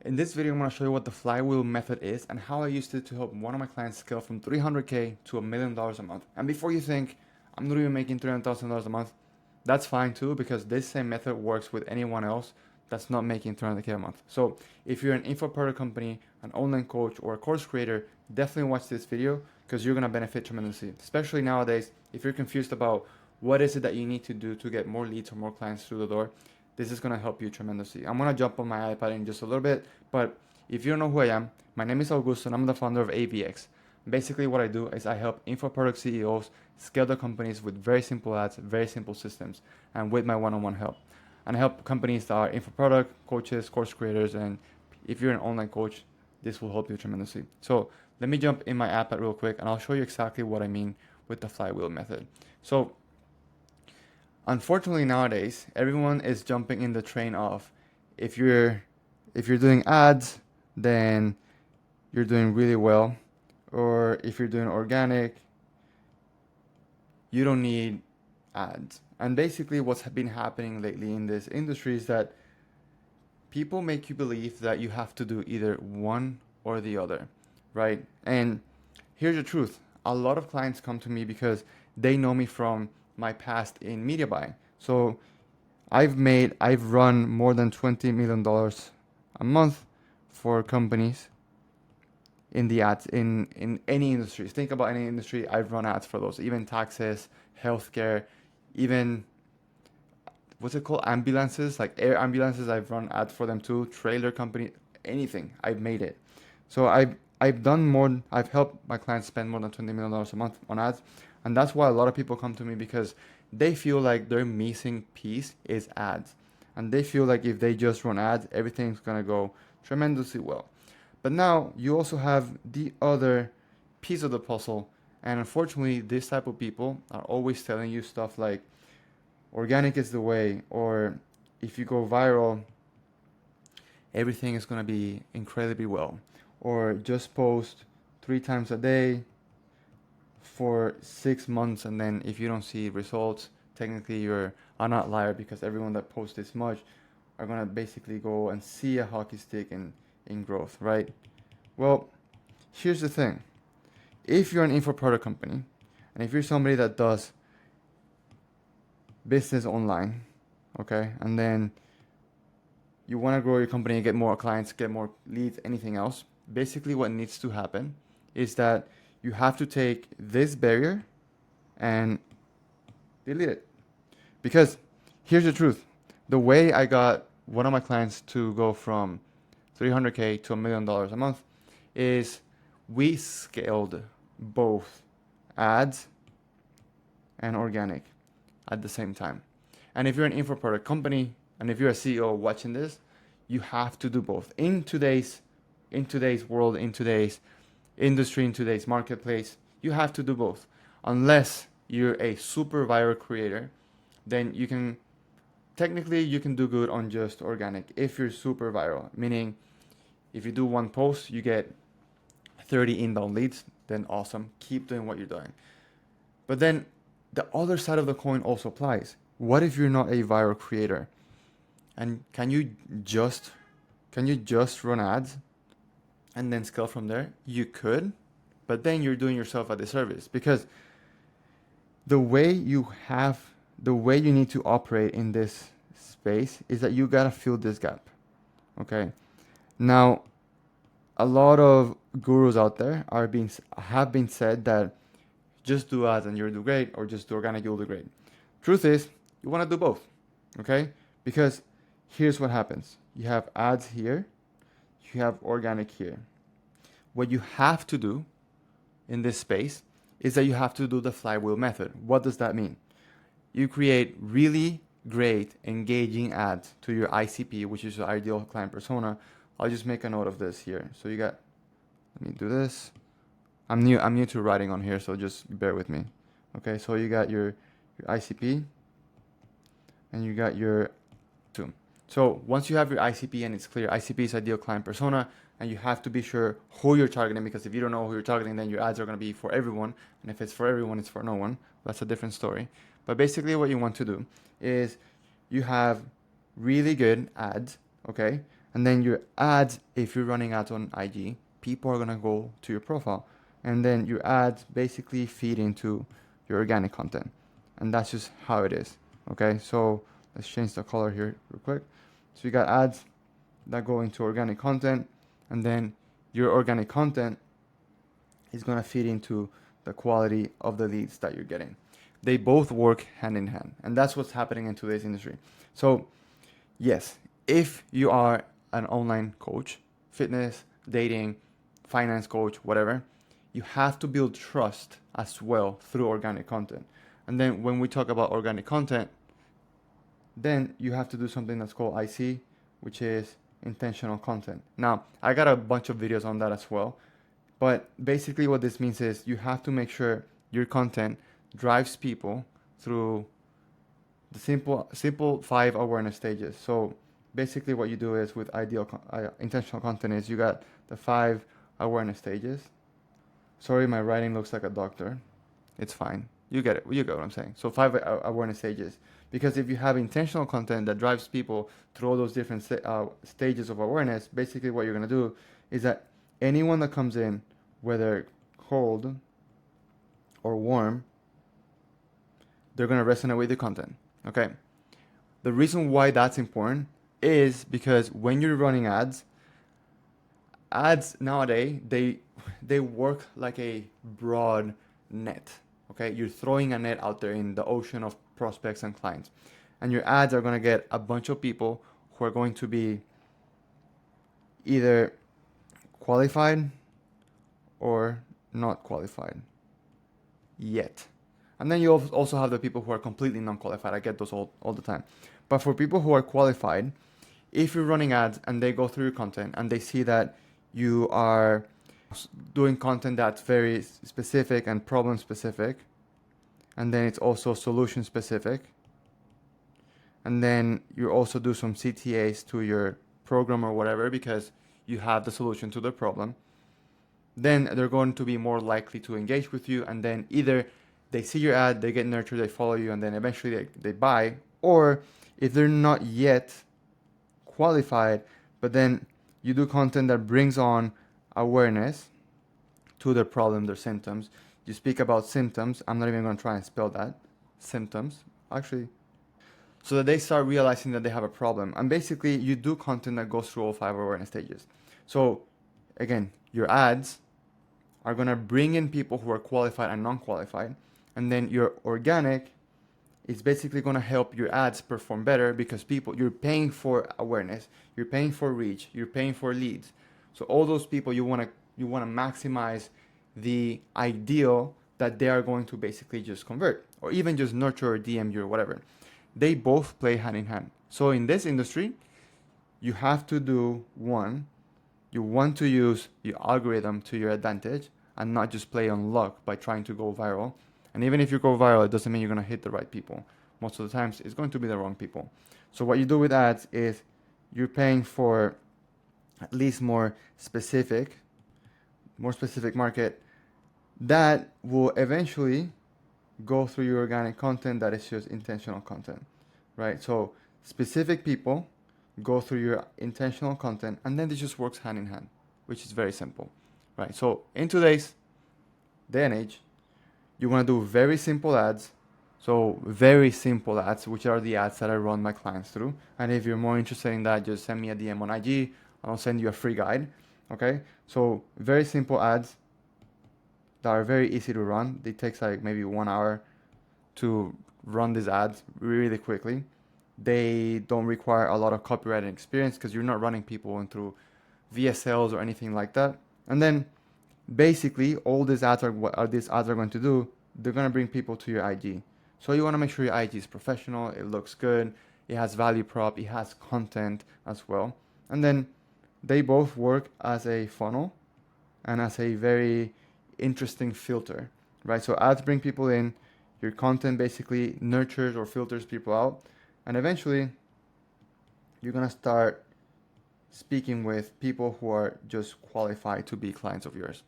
In this video, I'm going to show you what the flywheel method is and how I used it to help one of my clients scale from $300K to $1 million a month. And before you think, I'm not even making $300,000 a month, that's fine too, because this same method works with anyone else that's not making $300K a month. So if you're an info product company, an online coach, or a course creator, definitely watch this video because you're going to benefit tremendously, especially nowadays. If you're confused about what is it that you need to do to get more leads or more clients through the door, this is going to help you tremendously. I'm going to jump on my iPad in just a little bit, but if you don't know who I am, my name is Augusto and I'm the founder of AVX. Basically what I do is I help info product CEOs scale their companies with very simple ads, very simple systems, and with my one-on-one help. And I help companies that are info product coaches, course creators, and if you're an online coach, this will help you tremendously. So let me jump in my iPad real quick and I'll show you exactly what I mean with the flywheel method. So unfortunately nowadays, everyone is jumping in the train of if you're doing ads, then you're doing really well, or if you're doing organic, you don't need ads. And basically what's been happening lately in this industry is that people make you believe that you have to do either one or the other, right? And here's the truth. A lot of clients come to me because they know me from my past in media buying. So I've run more than $20 million a month for companies in the ads in any industry. Think about any industry, I've run ads for those, even taxes, healthcare, even what's it called, ambulances, like air ambulances, I've run ads for them too, trailer company, anything, I've made it. So I've helped my clients spend more than $20 million a month on ads. And that's why a lot of people come to me, because they feel like their missing piece is ads. And they feel like if they just run ads, everything's gonna go tremendously well. But now you also have the other piece of the puzzle. And unfortunately, this type of people are always telling you stuff like organic is the way, or if you go viral, everything is going to be incredibly well, or just post 3 times a day for 6 months, and then if you don't see results, technically you're an outlier, because everyone that posts this much are going to basically go and see a hockey stick in growth, right? Well, here's the thing. If you're an info product company, and if you're somebody that does business online, okay, and then you want to grow your company and get more clients, get more leads, anything else, basically what needs to happen is that you have to take this barrier and delete it. Because here's the truth. The way I got one of my clients to go from $300K to $1 million a month is we scaled both ads and organic at the same time. And if you're an info product company, and if you're a CEO watching this, you have to do both. In today's world, in today's industry, in today's marketplace, you have to do both. Unless you're a super viral creator, then you can do good on just organic if you're super viral. Meaning, if you do one post, you get 30 inbound leads, then awesome. Keep doing what you're doing. But then the other side of the coin also applies. What if you're not a viral creator? And can you just run ads and then scale from there? You could, but then you're doing yourself a disservice, because the way you need to operate in this space is that you gotta fill this gap. Okay. Now, a lot of gurus out there have been said that just do ads and you'll do great, or just do organic, you'll do great. Truth is, you want to do both, okay? Because here's what happens. You have ads here, you have organic here. What you have to do in this space is that you have to do the flywheel method. What does that mean? You create really great, engaging ads to your ICP, which is your ideal client persona. I'll just make a note of this here. So let me do this. I'm new to writing on here, so just bear with me. Okay, so you got your ICP, and you got your two. So once you have your ICP and it's clear, ICP is ideal client persona, and you have to be sure who you're targeting, because if you don't know who you're targeting, then your ads are going to be for everyone, and if it's for everyone, it's for no one. That's a different story. But basically what you want to do is you have really good ads, okay? And then your ads, if you're running ads on IG, people are gonna go to your profile. And then your ads basically feed into your organic content. And that's just how it is. Okay, so let's change the color here real quick. So you got ads that go into organic content, and then your organic content is gonna feed into the quality of the leads that you're getting. They both work hand in hand, and that's what's happening in today's industry. So yes, if you are an online coach, fitness, dating, finance coach, whatever, you have to build trust as well through organic content. And then when we talk about organic content, then you have to do something that's called IC, which is intentional content. Now, I got a bunch of videos on that as well. But basically what this means is you have to make sure your content drives people through the simple 5 awareness stages. So basically what you do is with intentional content is you got the 5 awareness stages. Sorry, my writing looks like a doctor. It's fine. You get it. You get what I'm saying. So 5 awareness stages. Because if you have intentional content that drives people through all those different stages of awareness, basically what you're going to do is that anyone that comes in, whether cold or warm, they're going to resonate with the content. Okay. The reason why that's important is because when you're running ads nowadays, they work like a broad net. Okay, you're throwing a net out there in the ocean of prospects and clients, and your ads are going to get a bunch of people who are going to be either qualified or not qualified yet. And then you also have the people who are completely non-qualified. I get those all the time. But for people who are qualified, if you're running ads and they go through your content and they see that you are doing content that's very specific and problem specific, and then it's also solution specific, and then you also do some CTAs to your program or whatever because you have the solution to the problem, then they're going to be more likely to engage with you, and then either they see your ad, they get nurtured, they follow you, and then eventually they buy, or if they're not yet qualified, but then you do content that brings on awareness to their problem, their symptoms. You speak about symptoms. I'm not even going to try and spell that. Symptoms, actually. So that they start realizing that they have a problem. And basically, you do content that goes through all 5 awareness stages. So, again, your ads are going to bring in people who are qualified and non-qualified. And then your organic is basically going to help your ads perform better because you're paying for awareness, you're paying for reach, you're paying for leads. So all those people you want to maximize the ideal that they are going to basically just convert or even just nurture or DM you or whatever. They both play hand in hand. So in this industry, you have to do one. You want to use your algorithm to your advantage and not just play on luck by trying to go viral. And even if you go viral, it doesn't mean you're going to hit the right people. Most of the times, it's going to be the wrong people. So what you do with ads is you're paying for at least more specific market that will eventually go through your organic content that is just intentional content, right? So specific people go through your intentional content, and then it just works hand in hand, which is very simple, right? So in today's day and age, you want to do very simple ads. So very simple ads, which are the ads that I run my clients through. And if you're more interested in that, just send me a DM on IG. I'll send you a free guide. Okay. So very simple ads that are very easy to run. It takes like maybe 1 hour to run these ads really quickly. They don't require a lot of copywriting experience because you're not running people through VSLs or anything like that. And then basically all these ads are what these ads are going to do. They're going to bring people to your IG. So you want to make sure your IG is professional, it looks good, it has value prop, it has content as well. And then they both work as a funnel and as a very interesting filter, right? So ads bring people in, your content basically nurtures or filters people out, and eventually you're going to start speaking with people who are just qualified to be clients of yours.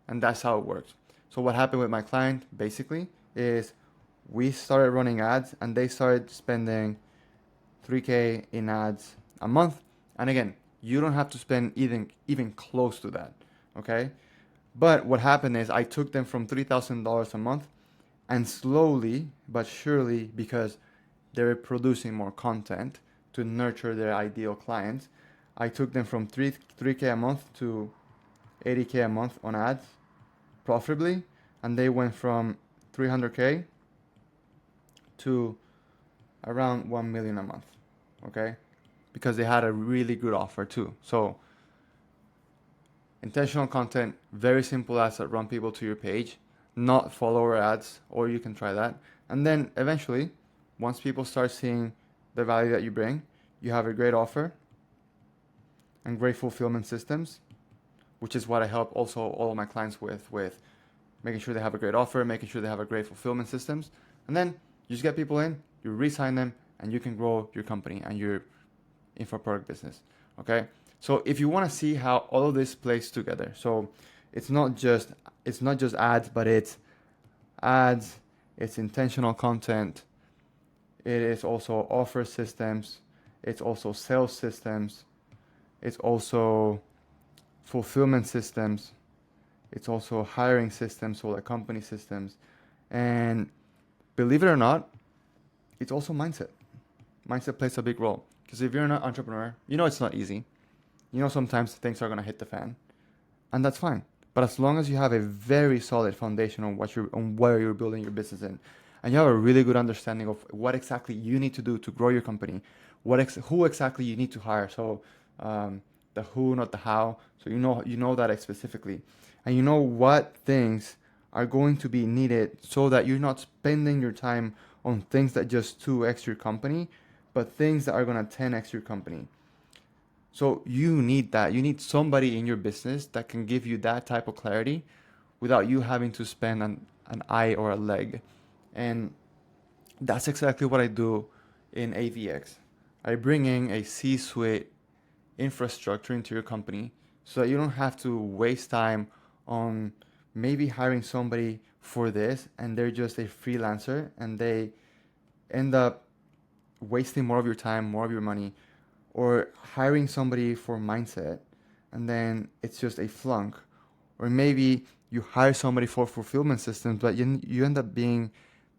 And that's how it works. So what happened with my client basically is we started running ads and they started spending $3,000 in ads a month. And again, You don't have to spend even close to that, okay? But what happened is I took them from $3,000 a month, and slowly but surely, because they're producing more content to nurture their ideal clients, I took them from 3K a month to 80K a month on ads profitably, and they went from 300K to around 1 million a month, okay? Because they had a really good offer too. So intentional content, very simple ads that run people to your page, not follower ads, or you can try that. And then eventually, once people start seeing the value that you bring, you have a great offer and great fulfillment systems, which is what I help also all of my clients with making sure they have a great offer, making sure they have a great fulfillment systems. And then you just get people in, you re-sign them, and you can grow your company and your infoproduct business, okay? So if you want to see how all of this plays together, so it's not just ads, but it's ads, it's intentional content, it is also offer systems, it's also sales systems, it's also fulfillment systems, it's also hiring systems, so like company systems, and believe it or not, it's also mindset. Mindset plays a big role, because if you're an entrepreneur, you know it's not easy. You know sometimes things are gonna hit the fan, and that's fine. But as long as you have a very solid foundation on where you're building your business in, and you have a really good understanding of what exactly you need to do to grow your company, who exactly you need to hire. So the who, not the how. So you know that specifically, and you know what things are going to be needed, so that you're not spending your time on things that just 2x your company, but things that are gonna 10x your company. So you need that. You need somebody in your business that can give you that type of clarity without you having to spend an eye or a leg. And that's exactly what I do in AVX. I bring in a C-suite infrastructure into your company so that you don't have to waste time on maybe hiring somebody for this and they're just a freelancer and they end up wasting more of your time, more of your money, or hiring somebody for mindset and then it's just a flunk. Or maybe you hire somebody for fulfillment systems, but you end up being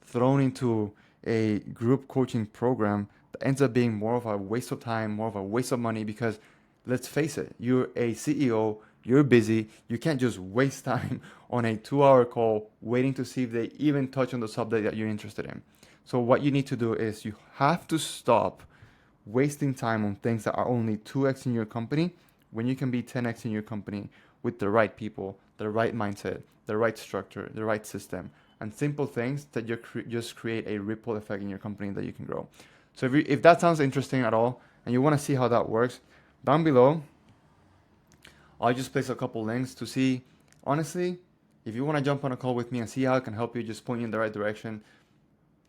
thrown into a group coaching program that ends up being more of a waste of time, more of a waste of money, because let's face it, you're a CEO, you're busy, you can't just waste time on a 2-hour call waiting to see if they even touch on the subject that you're interested in. So what you need to do is you have to stop wasting time on things that are only 2x in your company when you can be 10x in your company with the right people, the right mindset, the right structure, the right system, and simple things that just create a ripple effect in your company that you can grow. So if that sounds interesting at all and you want to see how that works, down below, I'll just place a couple links to see, honestly, if you want to jump on a call with me and see how I can help you, just point you in the right direction.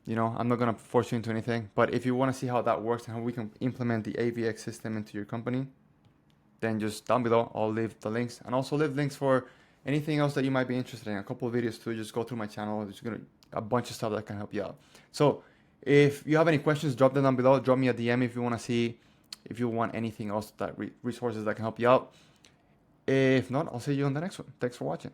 You know, I'm not going to force you into anything, but if you want to see how that works and how we can implement the AVX system into your company, then just down below, I'll leave the links and also leave links for anything else that you might be interested in. A couple of videos too, just go through my channel. There's a bunch of stuff that can help you out. So if you have any questions, drop them down below. Drop me a DM if you want to see, if you want anything else, that resources that can help you out. If not, I'll see you on the next one. Thanks for watching.